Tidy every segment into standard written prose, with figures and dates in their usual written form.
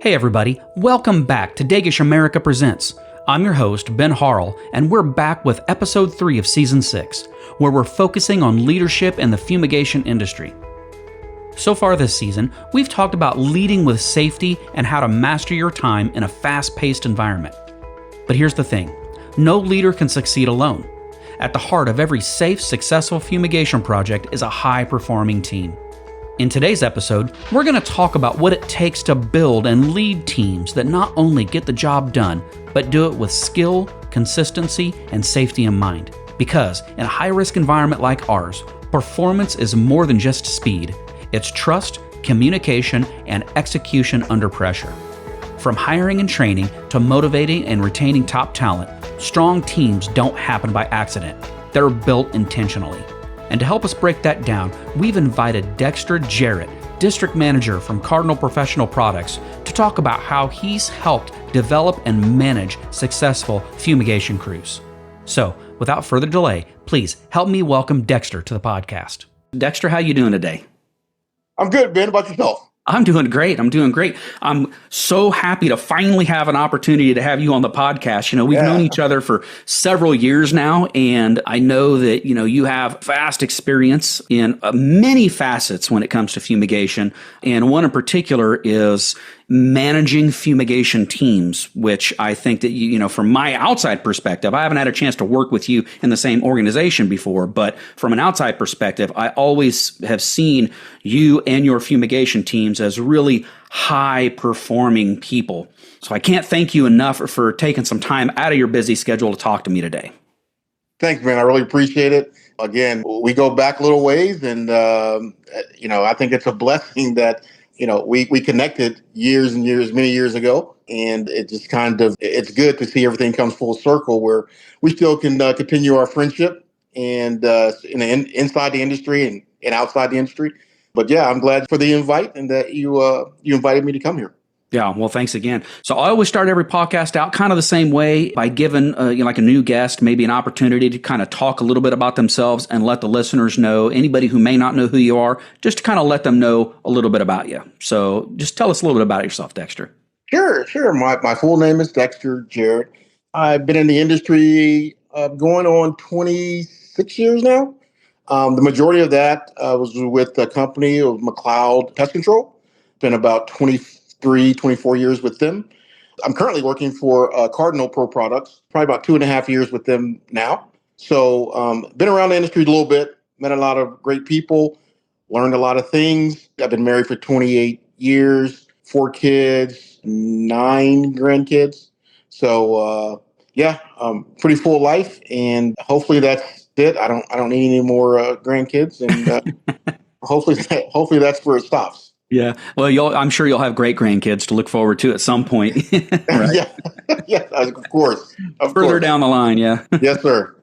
Hey everybody, welcome back to Dagish America Presents. I'm your host, Ben Harrell, and we're back with episode 3 of season 6, where we're focusing on leadership in the fumigation industry. So far this season, we've talked about leading with safety and how to master your time in a fast-paced environment. But here's the thing, no leader can succeed alone. At the heart of every safe, successful fumigation project is a high-performing team. In today's episode, we're going to talk about what it takes to build and lead teams that not only get the job done, but do it with skill, consistency, and safety in mind. Because in a high-risk environment like ours, performance is more than just speed. It's trust, communication, and execution under pressure. From hiring and training to motivating and retaining top talent, strong teams don't happen by accident. They're built intentionally. And to help us break that down, we've invited Dexter Jarrett, District Manager from Cardinal Professional Products, to talk about how he's helped develop and manage successful fumigation crews. So, without further delay, please help me welcome Dexter to the podcast. Dexter, how you doing today? I'm good, Ben. How about yourself? I'm doing great. I'm so happy to finally have an opportunity to have you on the podcast. You know, we've known each other for several years now, and I know that, you have vast experience in many facets when it comes to fumigation. And one in particular is managing fumigation teams, which I think that, from my outside perspective, I haven't had a chance to work with you in the same organization before, but from an outside perspective, I always have seen you and your fumigation teams as really high performing people. So I can't thank you enough for taking some time out of your busy schedule to talk to me today. Thanks, man. I really appreciate it. Again, we go back a little ways, and, I think it's a blessing that we connected years and years, many years ago, and it just it's good to see everything comes full circle where we still can continue our friendship and inside the industry and outside the industry. But yeah, I'm glad for the invite and that you invited me to come here. Yeah, well, thanks again. So I always start every podcast out kind of the same way by giving like a new guest maybe an opportunity to kind of talk a little bit about themselves and let the listeners know, anybody who may not know who you are, just to kind of let them know a little bit about you. So just tell us a little bit about yourself, Dexter. Sure. My full name is Dexter Jarrett. I've been in the industry going on 26 years now. The majority of that was with the company of McLeod Pest Control. Been about 24 years with them. I'm currently working for Cardinal Pro Products, probably about 2.5 years with them now. So been around the industry a little bit, met a lot of great people, learned a lot of things. I've been married for 28 years, 4 kids, 9 grandkids. So pretty full life, and hopefully that's it. I don't need any more grandkids, and hopefully that's where it stops. Yeah. Well, I'm sure you'll have great grandkids to look forward to at some point. Right? Yeah, of course. Further down the line, yeah. Yes, sir.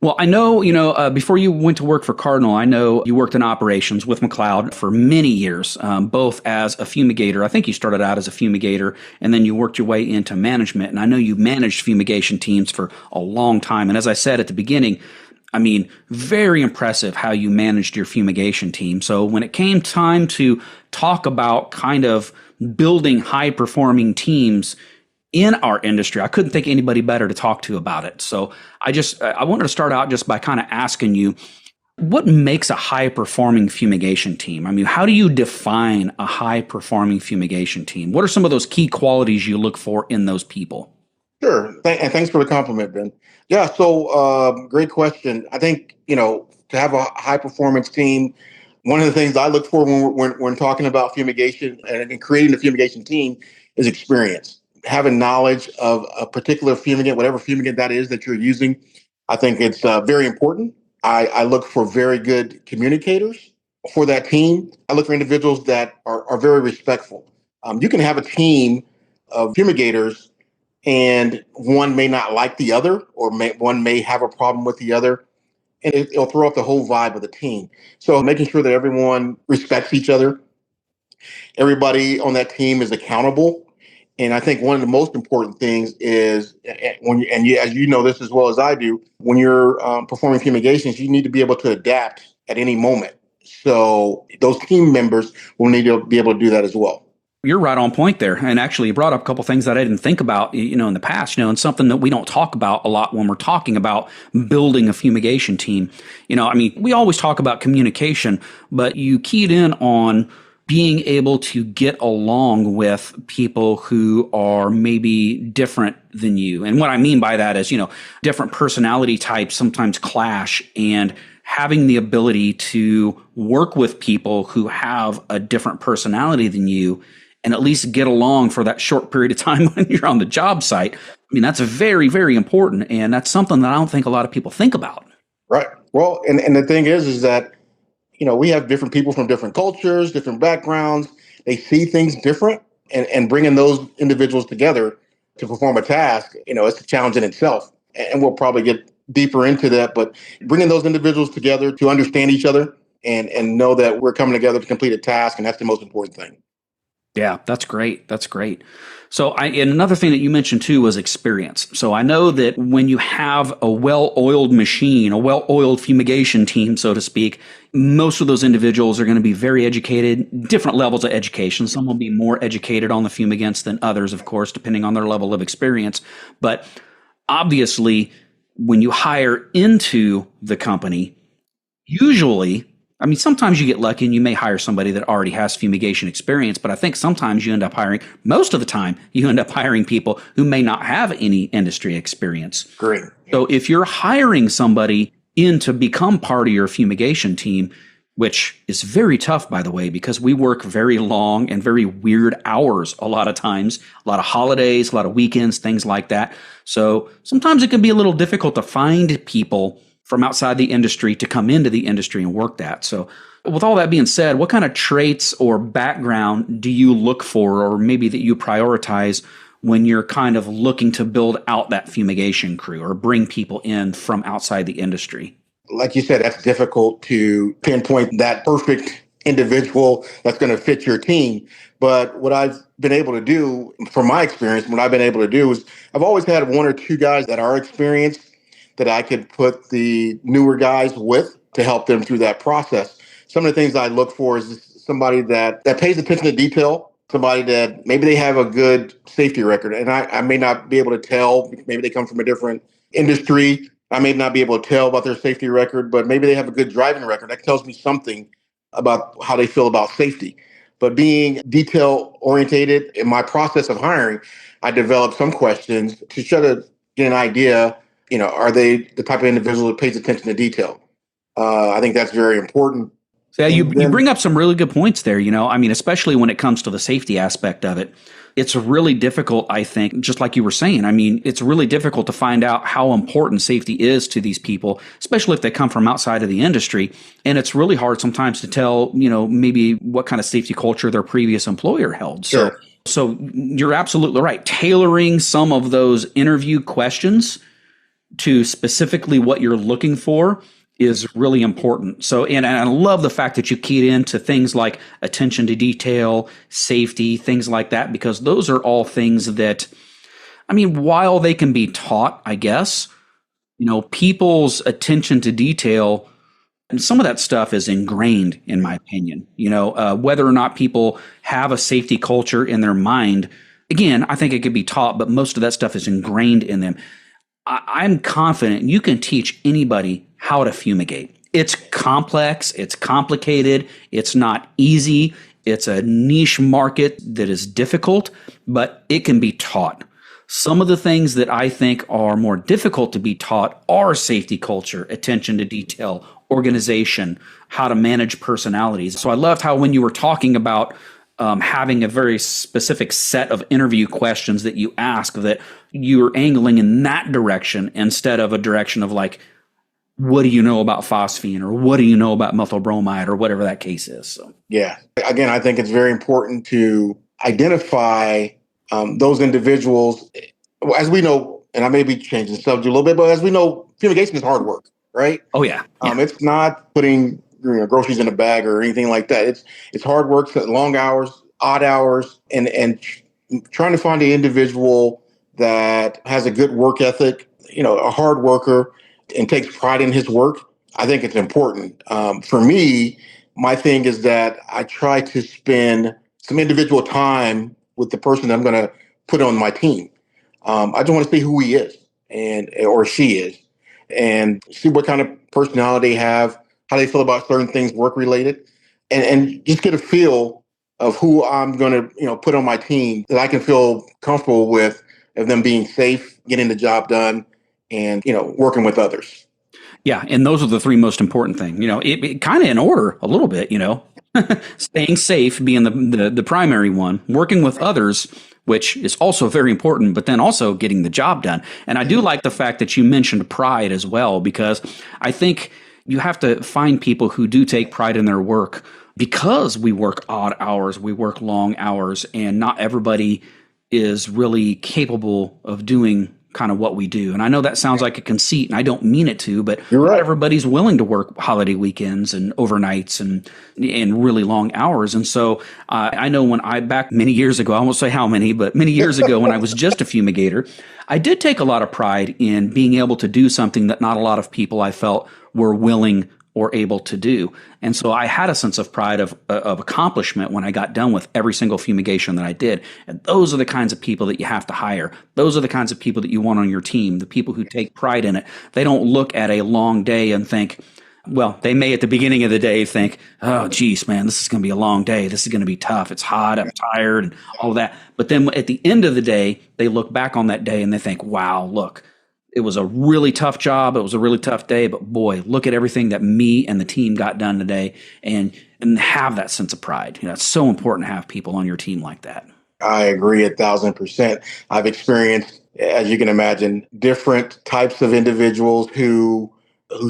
Well, I know, before you went to work for Cardinal, I know you worked in operations with McLeod for many years, both as a fumigator. I think you started out as a fumigator, and then you worked your way into management. And I know you managed fumigation teams for a long time. And as I said at the beginning, I mean, very impressive how you managed your fumigation team. So when it came time to talk about kind of building high-performing teams in our industry, I couldn't think of anybody better to talk to about it. So I wanted to start out just by kind of asking you, what makes a high-performing fumigation team? I mean, how do you define a high-performing fumigation team? What are some of those key qualities you look for in those people? Sure. And thanks for the compliment, Ben. Yeah, so great question. I think, to have a high-performance team, one of the things I look for when talking about fumigation and creating a fumigation team is experience. Having knowledge of a particular fumigant, whatever fumigant that is that you're using, I think it's very important. I look for very good communicators for that team. I look for individuals that are very respectful. You can have a team of fumigators and one may not like the other, or one may have a problem with the other, and it'll throw off the whole vibe of the team. So making sure that everyone respects each other, everybody on that team is accountable. And I think one of the most important things is as you know this as well as I do, when you're performing fumigations, you need to be able to adapt at any moment. So those team members will need to be able to do that as well. You're right on point there. And actually, you brought up a couple things that I didn't think about, in the past, and something that we don't talk about a lot when we're talking about building a fumigation team. We always talk about communication, but you keyed in on being able to get along with people who are maybe different than you. And what I mean by that is, different personality types sometimes clash, and having the ability to work with people who have a different personality than you and at least get along for that short period of time when you're on the job site. That's very, very important. And that's something that I don't think a lot of people think about. Right. Well, and the thing is that, we have different people from different cultures, different backgrounds. They see things different, and bringing those individuals together to perform a task, it's a challenge in itself. And we'll probably get deeper into that, but bringing those individuals together to understand each other and know that we're coming together to complete a task. And that's the most important thing. Yeah, that's great. That's great. So and another thing that you mentioned too was experience. So I know that when you have a well-oiled machine, a well-oiled fumigation team, so to speak, most of those individuals are going to be very educated, different levels of education. Some will be more educated on the fumigants than others, of course, depending on their level of experience. But obviously, when you hire into the company, usually, sometimes you get lucky and you may hire somebody that already has fumigation experience, but I think sometimes most of the time, you end up hiring people who may not have any industry experience. Great. So if you're hiring somebody in to become part of your fumigation team, which is very tough, by the way, because we work very long and very weird hours a lot of times, a lot of holidays, a lot of weekends, things like that. So sometimes it can be a little difficult to find people from outside the industry to come into the industry and work that. So with all that being said, what kind of traits or background do you look for, or maybe that you prioritize when you're kind of looking to build out that fumigation crew or bring people in from outside the industry? Like you said, that's difficult to pinpoint that perfect individual that's going to fit your team. But what I've been able to do, from my experience, what I've been able to do is I've always had one or two guys that are experienced that I could put the newer guys with to help them through that process. Some of the things I look for is somebody that pays attention to detail, somebody that maybe they have a good safety record. And I may not be able to tell, maybe they come from a different industry. I may not be able to tell about their safety record, but maybe they have a good driving record. That tells me something about how they feel about safety. But being detail orientated in my process of hiring, I developed some questions to try to get an idea. Are they the type of individual that pays attention to detail? I think that's very important. So you bring up some really good points there, especially when it comes to the safety aspect of it. It's really difficult, I think, just like you were saying. It's really difficult to find out how important safety is to these people, especially if they come from outside of the industry. And it's really hard sometimes to tell, maybe what kind of safety culture their previous employer held. Sure. So you're absolutely right. Tailoring some of those interview questions to specifically what you're looking for is really important. So, and I love the fact that you keyed into things like attention to detail, safety, things like that, because those are all things that, while they can be taught, I guess, people's attention to detail, and some of that stuff is ingrained, in my opinion. Whether or not people have a safety culture in their mind, again, I think it could be taught, but most of that stuff is ingrained in them. I'm confident you can teach anybody how to fumigate. It's complex, it's complicated, it's not easy, it's a niche market that is difficult, but it can be taught. Some of the things that I think are more difficult to be taught are safety culture, attention to detail, organization, how to manage personalities. So I loved how when you were talking about having a very specific set of interview questions that you ask, that you're angling in that direction instead of a direction of like, what do you know about phosphine, or what do you know about methyl bromide, or whatever that case is? So. Yeah. Again, I think it's very important to identify those individuals. As we know, and I may be changing the subject a little bit, but as we know, fumigation is hard work, right? Oh, yeah. It's not putting groceries in a bag or anything like that. It's hard work, long hours, odd hours, and trying to find the individual that has a good work ethic, a hard worker, and takes pride in his work. I think it's important. For me, my thing is that I try to spend some individual time with the person that I'm going to put on my team. I just want to see who he is and or she is, and see what kind of personality they have, how they feel about certain things work related, and just get a feel of who I'm going to put on my team that I can feel comfortable with, of them being safe, getting the job done, and working with others. Yeah, and those are the three most important things. It kind of in order a little bit. Staying safe being the primary one, working with others, which is also very important, but then also getting the job done. And I do like the fact that you mentioned pride as well, because I think you have to find people who do take pride in their work, because we work odd hours, we work long hours, and not everybody is really capable of doing kind of what we do. And I know that sounds like a conceit, and I don't mean it to, but You're not right. everybody's willing to work holiday weekends and overnights and really long hours. And so I know back many years ago, I won't say how many, but many years ago when I was just a fumigator, I did take a lot of pride in being able to do something that not a lot of people I felt were willing or able to do. And so I had a sense of pride of accomplishment when I got done with every single fumigation that I did. And those are the kinds of people that you have to hire. Those are the kinds of people that you want on your team, the people who take pride in it. They don't look at a long day and think, well, they may at the beginning of the day think, oh, geez, man, this is going to be a long day. This is going to be tough. It's hot. I'm tired and all of that. But then at the end of the day, they look back on that day and they think, wow, look, it was a really tough job. It was a really tough day, but boy, look at everything that me and the team got done today, and have that sense of pride. It's so important to have people on your team like that. I agree 1,000%. I've experienced, as you can imagine, different types of individuals who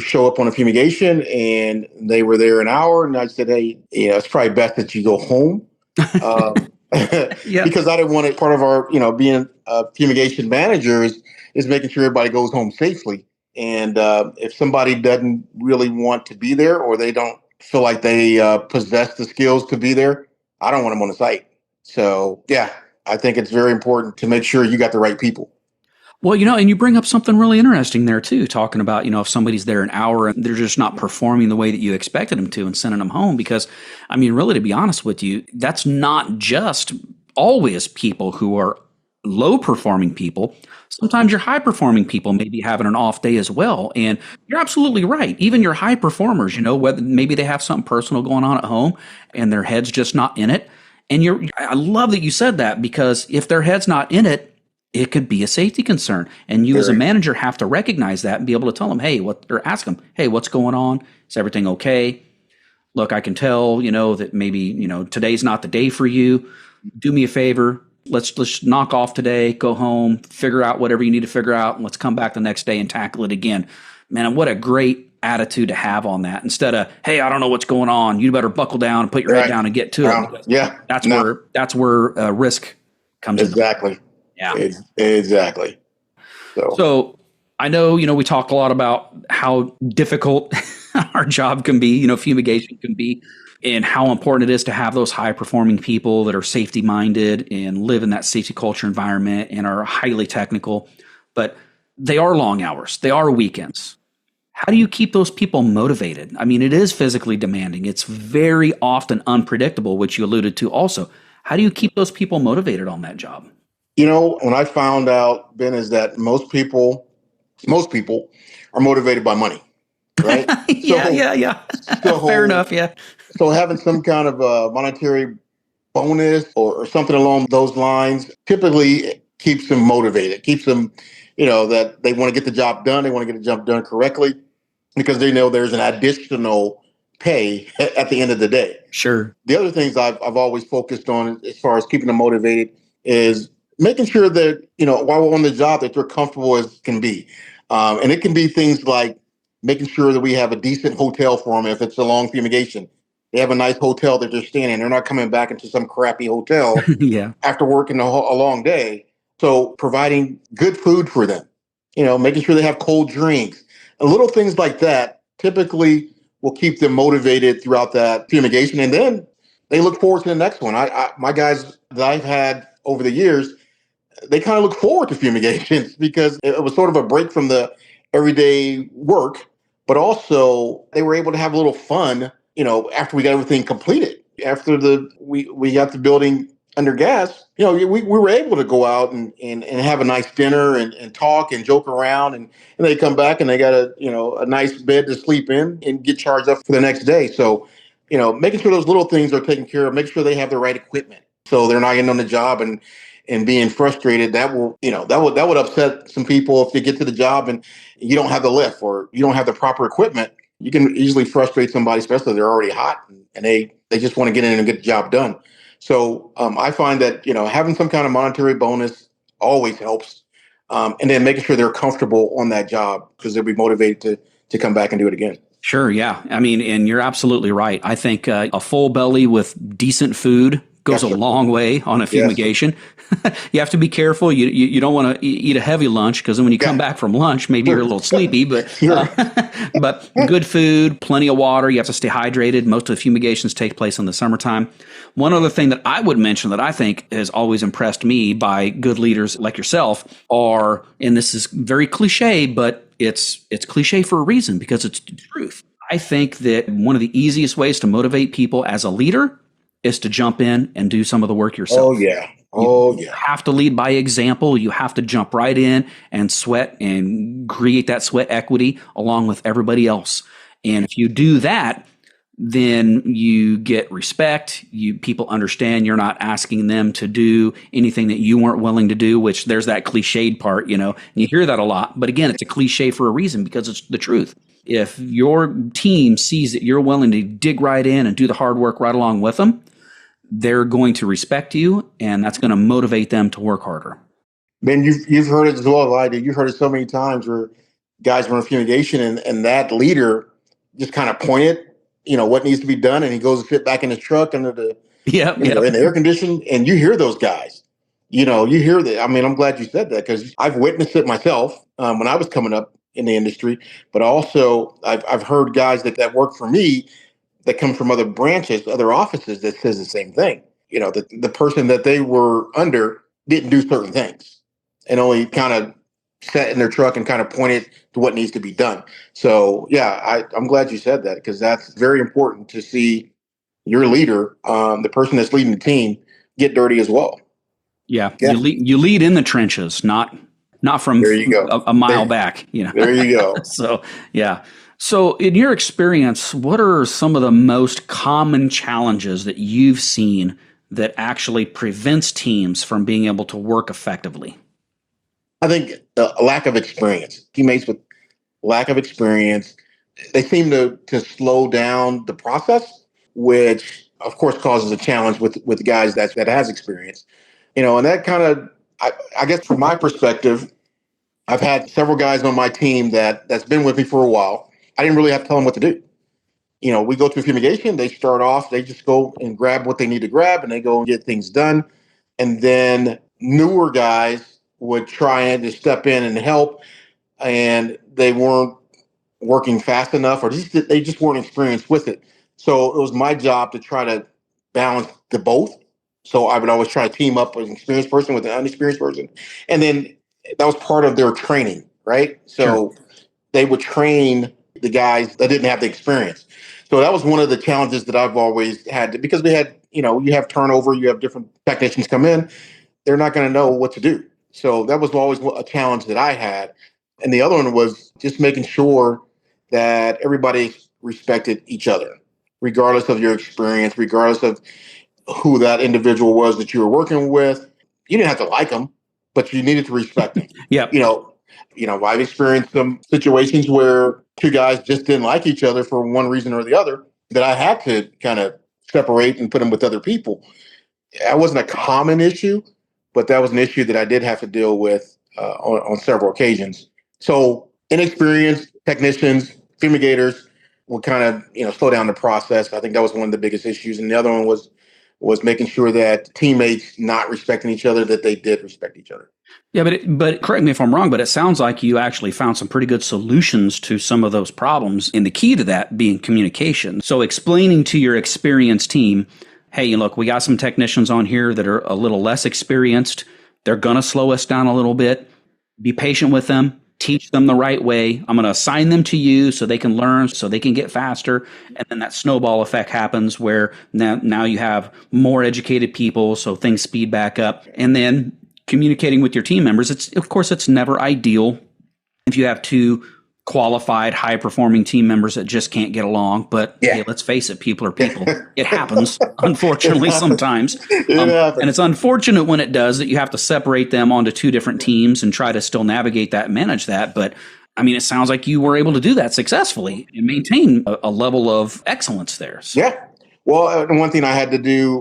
show up on a fumigation and they were there an hour, and I said, hey, it's probably best that you go home. Yep. Because I didn't want it. Part of our, being a fumigation manager is making sure everybody goes home safely. And if somebody doesn't really want to be there, or they don't feel like they possess the skills to be there, I don't want them on the site. So, yeah, I think it's very important to make sure you got the right people. Well, and you bring up something really interesting there too, talking about, if somebody's there an hour and they're just not performing the way that you expected them to, and sending them home. Because, I mean, really, to be honest with you, that's not just always people who are low performing people. Sometimes your high performing people may be having an off day as well. And you're absolutely right. Even your high performers, whether maybe they have something personal going on at home and their head's just not in it. And I love that you said that, because if their head's not in it, it could be a safety concern. And you as a manager have to recognize that and be able to tell them, hey, or ask them, hey, what's going on? Is everything okay? Look, I can tell, that maybe, today's not the day for you. Do me a favor. Let's knock off today, go home, figure out whatever you need to figure out, and let's come back the next day and tackle it again. Man, what a great attitude to have on that, instead of, hey, I don't know what's going on. You better buckle down and put your head down and get to it. Yeah. That's where risk comes in. Exactly. Yeah. Exactly. So I know, we talk a lot about how difficult our job can be, fumigation can be, and how important it is to have those high performing people that are safety minded and live in that safety culture environment and are highly technical. But they are long hours. They are weekends. How do you keep those people motivated? I mean, it is physically demanding. It's very often unpredictable, which you alluded to also. How do you keep those people motivated on that job? When I found out, Ben, is that most people are motivated by money, right? Yeah. So, fair enough. Yeah. So having some kind of a monetary bonus or something along those lines typically keeps them motivated, keeps them, that they want to get the job done. They want to get the job done correctly, because they know there's an additional pay at the end of the day. Sure. The other things I've always focused on as far as keeping them motivated is making sure that, while we're on the job, that they're comfortable as can be. And it can be things like making sure that we have a decent hotel for them. If it's a long fumigation, they have a nice hotel that they're staying in. They're not coming back into some crappy hotel after working a long day. So providing good food for them, making sure they have cold drinks, and little things like that typically will keep them motivated throughout that fumigation. And then they look forward to the next one. My guys that I've had over the years, they kind of look forward to fumigations, because it was sort of a break from the everyday work, but also they were able to have a little fun, after we got everything completed. After we got the building under gas, we were able to go out and have a nice dinner and talk and joke around, and they come back and they got a nice bed to sleep in and get charged up for the next day. So, making sure those little things are taken care of, make sure they have the right equipment so they're not getting on the job and being frustrated. That would upset some people if they get to the job and you don't have the lift or you don't have the proper equipment. You can easily frustrate somebody, especially if they're already hot and they just want to get in and get the job done. So I find that having some kind of monetary bonus always helps, and then making sure they're comfortable on that job because they'll be motivated to come back and do it again. Sure, yeah. I mean, and you're absolutely right. I think a full belly with decent food goes a long way on a fumigation. Yes. You have to be careful. You don't want to eat a heavy lunch because then when you come back from lunch, maybe you're a little sleepy, but but good food, plenty of water. You have to stay hydrated. Most of the fumigations take place in the summertime. One other thing that I would mention that I think has always impressed me by good leaders like yourself are, and this is very cliche, but it's cliche for a reason because it's the truth. I think that one of the easiest ways to motivate people as a leader is to jump in and do some of the work yourself. You have to lead by example. You have to jump right in and sweat and create that sweat equity along with everybody else. And if you do that, then you get respect. People understand you're not asking them to do anything that you weren't willing to do, which there's that cliched part, and you hear that a lot. But again, it's a cliche for a reason because it's the truth. If your team sees that you're willing to dig right in and do the hard work right along with them, they're going to respect you, and that's going to motivate them to work harder. Ben, you've heard it as well as I did. You've heard it so many times where guys were in fumigation and that leader just kind of pointed, what needs to be done, and he goes to sit back in his truck under the in the air conditioning, and you hear those guys. You hear that. I mean, I'm glad you said that because I've witnessed it myself when I was coming up in the industry, but also I've heard guys that work for me that come from other branches, other offices that says the same thing. The person that they were under didn't do certain things and only kind of sat in their truck and kind of pointed to what needs to be done. So, yeah, I'm glad you said that because that's very important to see your leader, the person that's leading the team, get dirty as well. Yeah. You lead in the trenches, not from there you go. a mile back. There you go. So, yeah. So in your experience, what are some of the most common challenges that you've seen that actually prevents teams from being able to work effectively? I think a lack of experience. Teammates with lack of experience, they seem to slow down the process, which of course causes a challenge with guys that has experience. And that kind of, I guess from my perspective, I've had several guys on my team that's been with me for a while. I didn't really have to tell them what to do. We go through fumigation. They start off, they just go and grab what they need to grab and they go and get things done. And then newer guys would try and just step in and help, and they weren't working fast enough or they just weren't experienced with it. So it was my job to try to balance the both. So I would always try to team up with an experienced person with an unexperienced person. And then that was part of their training, right? So they would train the guys that didn't have the experience. So that was one of the challenges that I've always had because we had, you have turnover, you have different technicians come in, they're not going to know what to do. So that was always a challenge that I had. And the other one was just making sure that everybody respected each other, regardless of your experience, regardless of who that individual was that you were working with. You didn't have to like them, but you needed to respect them. Yeah. I've experienced some situations where two guys just didn't like each other for one reason or the other that I had to kind of separate and put them with other people. That wasn't a common issue, but that was an issue that I did have to deal with on several occasions. So inexperienced technicians, fumigators will kind of, slow down the process. I think that was one of the biggest issues. And the other one was making sure that teammates not respecting each other, that they did respect each other. Yeah, but correct me if I'm wrong, but it sounds like you actually found some pretty good solutions to some of those problems. And the key to that being communication. So explaining to your experienced team, hey, look, we got some technicians on here that are a little less experienced. They're going to slow us down a little bit. Be patient with them. teach them the right way. I'm going to assign them to you so they can learn, so they can get faster. And then that snowball effect happens where now you have more educated people, so things speed back up. And then communicating with your team members, it's never ideal if you have two qualified, high-performing team members that just can't get along. But hey, let's face it, people are people. It happens, unfortunately, sometimes. And it's unfortunate when it does that you have to separate them onto two different teams and try to still navigate that and manage that. But I mean, it sounds like you were able to do that successfully and maintain a level of excellence there. So. Yeah. Well, one thing I had to do,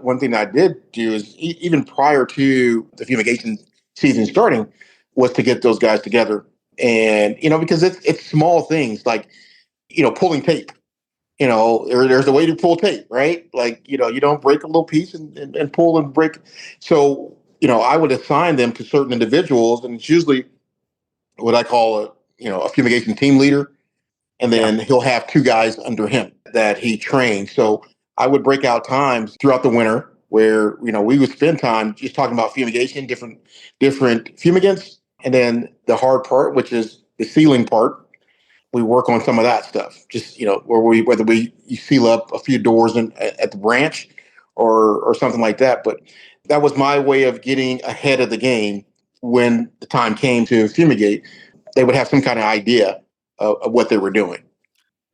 one thing I did do is even prior to the fumigation season starting was to get those guys together. And, because it's small things like, pulling tape, there's a way to pull tape, right? Like, you don't break a little piece and pull and break. So, I would assign them to certain individuals, and it's usually what I call a fumigation team leader. And then he'll have two guys under him that he trains. So I would break out times throughout the winter where, we would spend time just talking about fumigation, different fumigants. And then the hard part, which is the sealing part, we work on some of that stuff. Just, whether we seal up a few doors at the branch or something like that. But that was my way of getting ahead of the game when the time came to fumigate. They would have some kind of idea of what they were doing.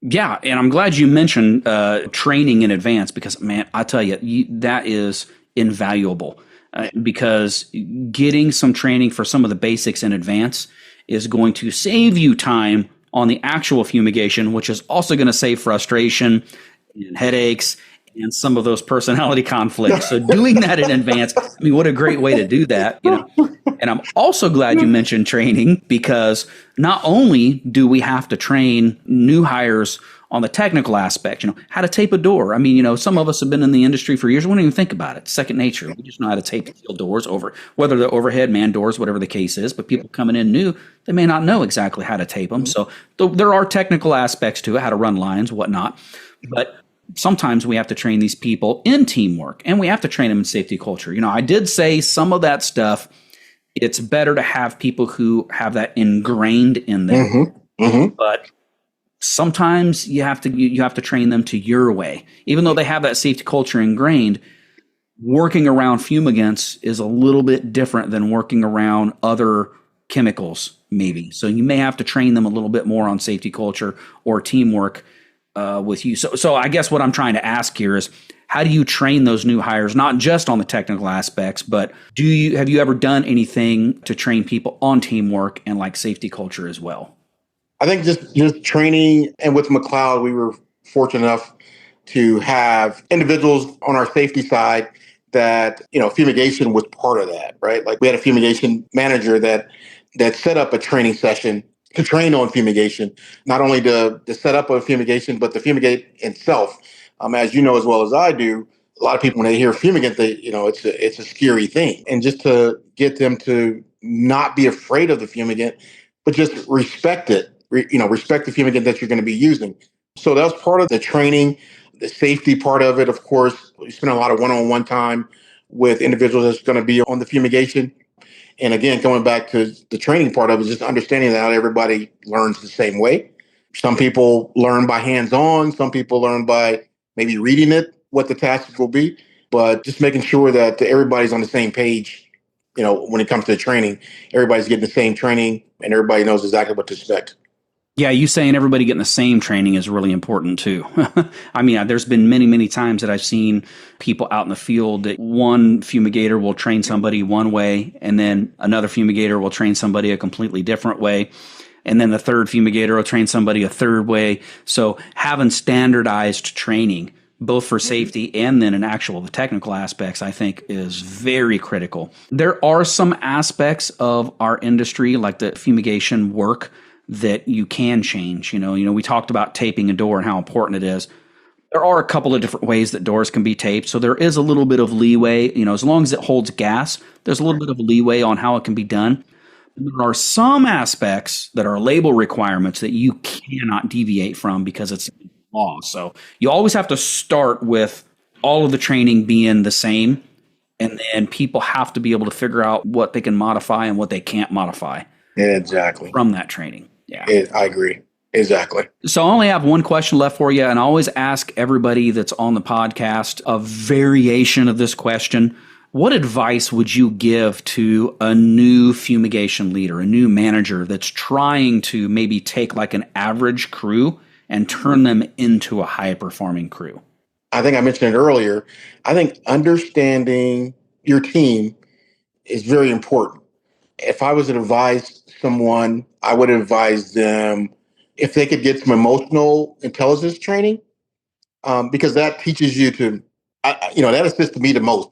Yeah, and I'm glad you mentioned training in advance because, man, I tell you, that is invaluable. Because getting some training for some of the basics in advance is going to save you time on the actual fumigation, which is also going to save frustration and headaches and some of those personality conflicts. So doing that in advance, I mean, what a great way to do that, And I'm also glad you mentioned training because not only do we have to train new hires on the technical aspect, how to tape a door. I mean, some of us have been in the industry for years. We don't even think about it. It's second nature. We just know how to tape and seal doors whether they're overhead, man doors, whatever the case is. But people coming in new, they may not know exactly how to tape them. So there are technical aspects to it, how to run lines, whatnot. But sometimes we have to train these people in teamwork and we have to train them in safety culture. I did say some of that stuff, it's better to have people who have that ingrained in them. But sometimes you have to train them to your way. Even though they have that safety culture ingrained, working around fumigants is a little bit different than working around other chemicals, maybe. So you may have to train them a little bit more on safety culture or teamwork with you. So I guess what I'm trying to ask here is, how do you train those new hires, not just on the technical aspects, but have you ever done anything to train people on teamwork and like safety culture as well? I think just training, and with McLeod, we were fortunate enough to have individuals on our safety side that, fumigation was part of that, right? Like we had a fumigation manager that set up a training session to train on fumigation, not only to set up a fumigation, but the fumigate itself. As you know as well as I do, a lot of people, when they hear fumigant, it's a scary thing. And just to get them to not be afraid of the fumigant, but just respect it. Respect the fumigant that you're going to be using. So that was part of the training, the safety part of it. Of course, we spent a lot of one-on-one time with individuals that's going to be on the fumigation. And again, going back to the training part of it, just understanding that not everybody learns the same way. Some people learn by hands-on. Some people learn by maybe reading it, what the task will be. But just making sure that everybody's on the same page, when it comes to the training, everybody's getting the same training and everybody knows exactly what to expect. Yeah, you saying everybody getting the same training is really important too. I mean, there's been many, many times that I've seen people out in the field that one fumigator will train somebody one way, and then another fumigator will train somebody a completely different way. And then the third fumigator will train somebody a third way. So having standardized training, both for safety and then in the technical aspects, I think is very critical. There are some aspects of our industry, like the fumigation work, that you can change. We talked about taping a door and how important it is. There are a couple of different ways that doors can be taped. So there is a little bit of leeway, as long as it holds gas, there's a little bit of leeway on how it can be done. There are some aspects that are label requirements that you cannot deviate from because it's law. So you always have to start with all of the training being the same. And then people have to be able to figure out what they can modify and what they can't modify. Exactly. from that training. Yeah. I agree. Exactly. So I only have one question left for you, and I always ask everybody that's on the podcast a variation of this question. What advice would you give to a new fumigation leader, a new manager that's trying to maybe take like an average crew and turn them into a high-performing crew? I think I mentioned it earlier. I think understanding your team is very important. If I was to advise someone, I would advise them if they could get some emotional intelligence training, because that teaches you to, that assisted me the most.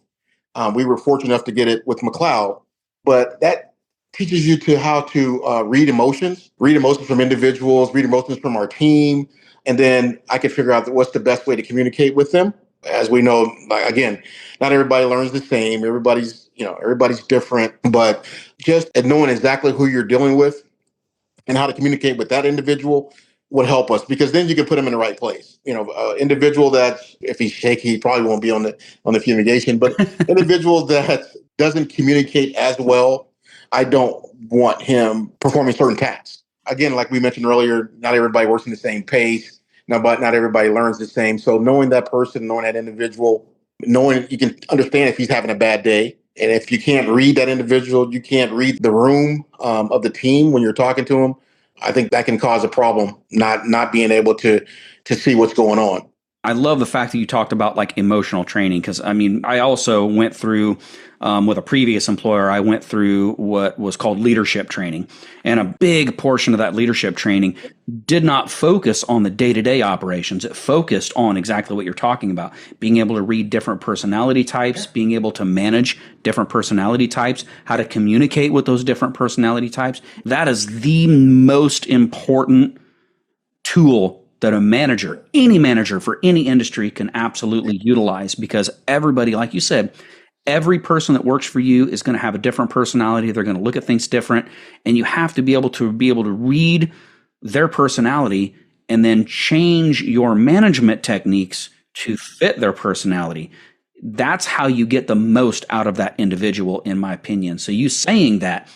We were fortunate enough to get it with McLeod, but that teaches you to how to read emotions from individuals, read emotions from our team, and then I could figure out what's the best way to communicate with them. As we know, again, not everybody learns the same. Everybody's different, but just knowing exactly who you're dealing with and how to communicate with that individual would help us, because then you can put them in the right place. Individual that if he's shaky, he probably won't be on the fumigation, but individual that doesn't communicate as well, I don't want him performing certain tasks. Again, like we mentioned earlier, not everybody works in the same pace. But not everybody learns the same. So knowing that person, knowing that individual, knowing you can understand if he's having a bad day. And if you can't read that individual, you can't read the room of the team when you're talking to him, I think that can cause a problem, not being able to see what's going on. I love the fact that you talked about like emotional training, because I also went through with a previous employer, I went through what was called leadership training. And a big portion of that leadership training did not focus on the day-to-day operations. It focused on exactly what you're talking about, being able to read different personality types, being able to manage different personality types, how to communicate with those different personality types. That is the most important tool that a manager, any manager for any industry, can absolutely utilize, because everybody, like you said, every person that works for you is going to have a different personality. They're going to look at things different, and you have to be able to read their personality and then change your management techniques to fit their personality. That's how you get the most out of that individual, in my opinion. So you saying that,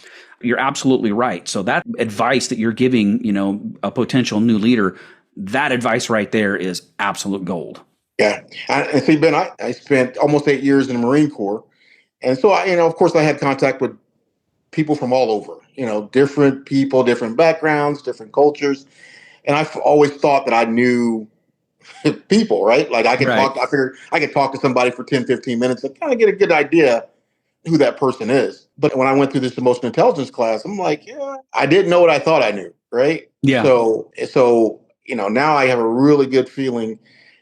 you're absolutely right. So that advice that you're giving, a potential new leader, that advice right there is absolute gold. Yeah. And see, Ben, I spent almost 8 years in the Marine Corps. And so, of course, I had contact with people from all over, different people, different backgrounds, different cultures. And I've always thought that I knew people, right? Like I figured I could talk to somebody for 10, 15 minutes and kind of get a good idea who that person is. But when I went through this emotional intelligence class, I'm like, yeah, I didn't know what I thought I knew, right? Yeah. So now I have a really good feeling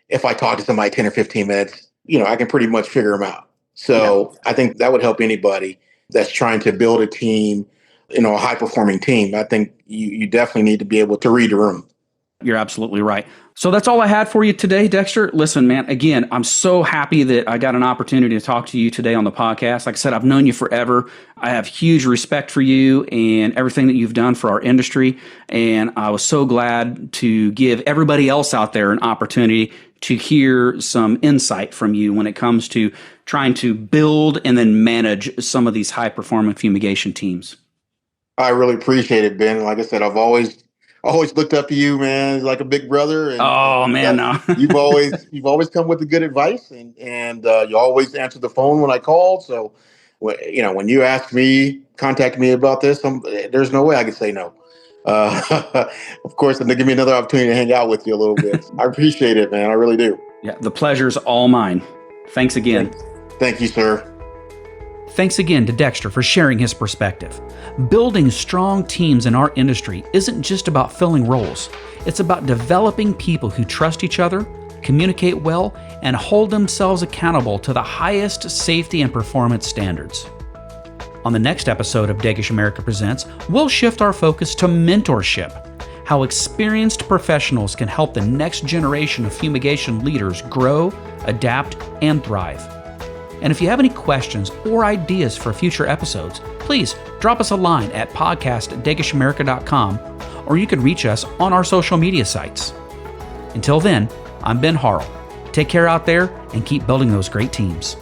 if I talk to somebody 10 or 15 minutes, I can pretty much figure them out. So yeah. I think that would help anybody that's trying to build a team, a high performing team. I think you definitely need to be able to read the room. You're absolutely right. So that's all I had for you today, Dexter. Listen, man, again, I'm so happy that I got an opportunity to talk to you today on the podcast. Like I said, I've known you forever. I have huge respect for you and everything that you've done for our industry. And I was so glad to give everybody else out there an opportunity to hear some insight from you when it comes to trying to build and then manage some of these high-performing fumigation teams. I really appreciate it, Ben. Like I said, I've always looked up to you, man, like a big brother. And, no. you've always come with the good advice, and you always answer the phone when I called. So, when you contact me about this, there's no way I could say no. Of course, and to give me another opportunity to hang out with you a little bit. I appreciate it, man. I really do. Yeah, the pleasure's all mine. Thanks again. Thank you, sir. Thanks again to Dexter for sharing his perspective. Building strong teams in our industry isn't just about filling roles. It's about developing people who trust each other, communicate well, and hold themselves accountable to the highest safety and performance standards. On the next episode of Dagish America Presents, we'll shift our focus to mentorship, how experienced professionals can help the next generation of fumigation leaders grow, adapt, and thrive. And if you have any questions or ideas for future episodes, please drop us a line at podcast@dagishamerica.com, or you can reach us on our social media sites. Until then, I'm Ben Harrell. Take care out there and keep building those great teams.